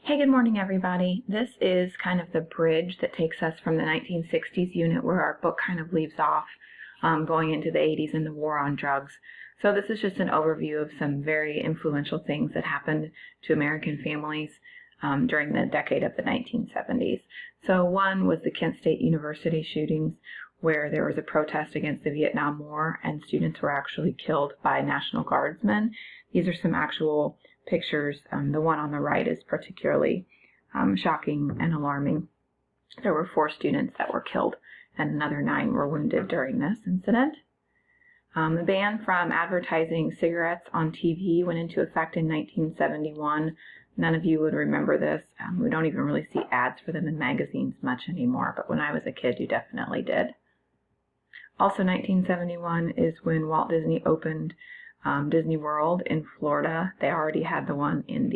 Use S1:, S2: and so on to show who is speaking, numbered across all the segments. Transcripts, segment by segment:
S1: Hey, good morning, everybody. This is kind of the bridge that takes us from the 1960s unit where our book kind of leaves off, going into the 80s and the war on drugs. So this is just an overview of some very influential things that happened to American families during the decade of the 1970s. So one was the Kent State University shootings, where there was a protest against the Vietnam War and students were actually killed by National Guardsmen. These are some actual pictures. The one on the right is particularly shocking and alarming. There were 4 students that were killed and another 9 were wounded during this incident. The ban from advertising cigarettes on TV went into effect in 1971. None of you would remember this. We don't even really see ads for them in magazines much anymore, but when I was a kid, you definitely did. Also, 1971 is when Walt Disney opened Disney World in Florida. They already had the one in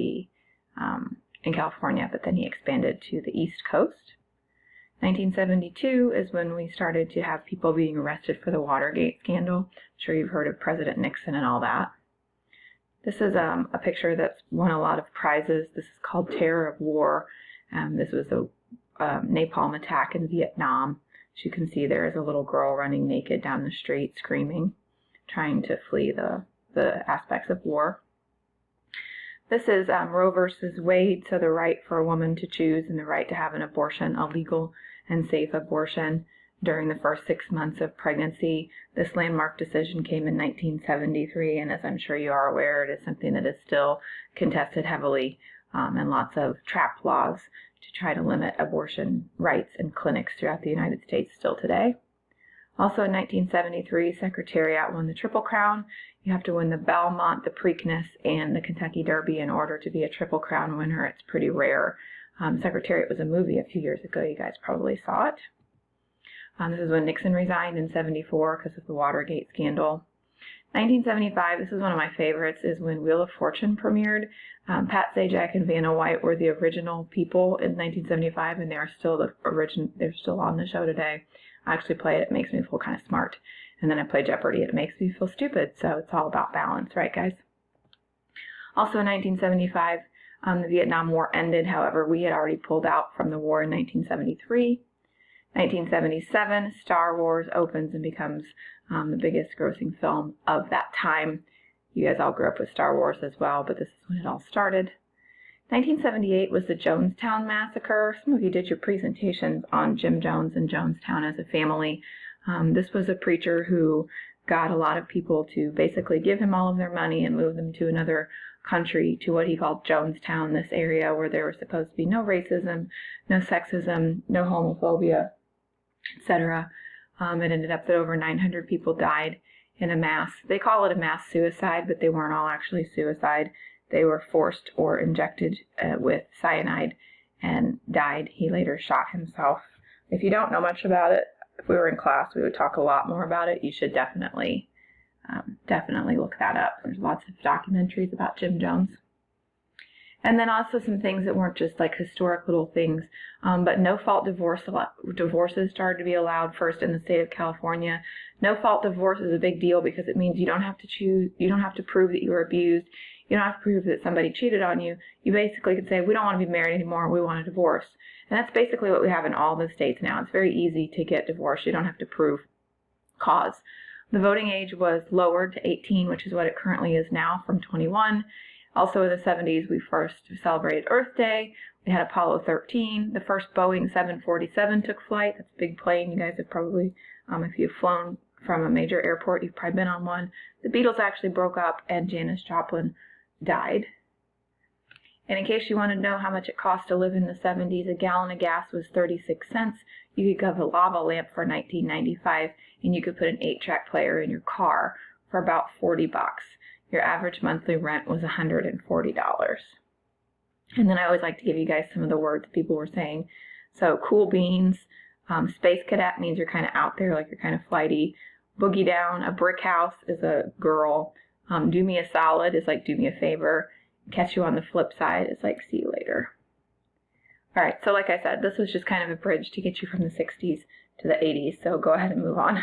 S1: California, but then he expanded to the East Coast. 1972 is when we started to have people being arrested for the Watergate scandal. I'm sure you've heard of President Nixon and all that. This is a picture that's won a lot of prizes. This is called Terror of War. This was a napalm attack in Vietnam. As you can see, there is a little girl running naked down the street screaming, trying to flee the aspects of war. This is Roe versus Wade, so the right for a woman to choose and the right to have an abortion, a legal and safe abortion during the first 6 months of pregnancy. This landmark decision came in 1973, and as I'm sure you are aware, it is something that is still contested heavily, and lots of trap laws to try to limit abortion rights in clinics throughout the United States still today. Also in 1973, Secretariat won the Triple Crown. You have to win the Belmont, the Preakness, and the Kentucky Derby in order to be a Triple Crown winner. It's pretty rare. Secretariat was a movie a few years ago. You guys probably saw it. This is when Nixon resigned in 74 because of the Watergate scandal. 1975, this is one of my favorites, is when Wheel of Fortune premiered. Pat Sajak and Vanna White were the original people in 1975, and they're still on the show today. I actually play it. It makes me feel kind of smart. And then I play Jeopardy, and it makes me feel stupid. So it's all about balance, right, guys? Also in 1975, the Vietnam War ended. However, we had already pulled out from the war in 1973. 1977, Star Wars opens and becomes the biggest grossing film of that time. You guys all grew up with Star Wars as well, but this is when it all started. 1978 was the Jonestown Massacre. Some of you did your presentations on Jim Jones and Jonestown as a family. This was a preacher who got a lot of people to basically give him all of their money and move them to another country, to what he called Jonestown, this area where there was supposed to be no racism, no sexism, no homophobia, etc. It ended up that over 900 people died in a mass. They call it a mass suicide, but they weren't all actually suicide. They were forced or injected with cyanide and died. He later shot himself. If you don't know much about it, if we were in class, we would talk a lot more about it. You should definitely look that up. There's lots of documentaries about Jim Jones. And then also some things that weren't just like historic little things, but no-fault divorces started to be allowed first in the state of California. No-fault divorce is a big deal because it means you don't have to prove that you were abused. You don't have to prove that somebody cheated on you. You basically could say, we don't want to be married anymore, we want a divorce. And that's basically what we have in all the states now. It's very easy to get divorced. You don't have to prove cause. The voting age was lowered to 18, which is what it currently is now, from 21. Also in the 70s, we first celebrated Earth Day. We had Apollo 13. The first Boeing 747 took flight. That's a big plane. You guys have probably, if you've flown from a major airport, you've probably been on one. The Beatles actually broke up, and Janis Joplin died. And in case you want to know how much it cost to live in the 70s, a gallon of gas was 36 cents. You could have a lava lamp for $19.95, and you could put an 8-track player in your car for about $40. Your average monthly rent was $140. And then I always like to give you guys some of the words people were saying. So cool beans, space cadet means you're kind of out there, like you're kind of flighty. Boogie down, a brick house is a girl. Do me a solid is like do me a favor. Catch you on the flip side is like see you later. All right, so like I said, this was just kind of a bridge to get you from the 60s to the 80s, so go ahead and move on.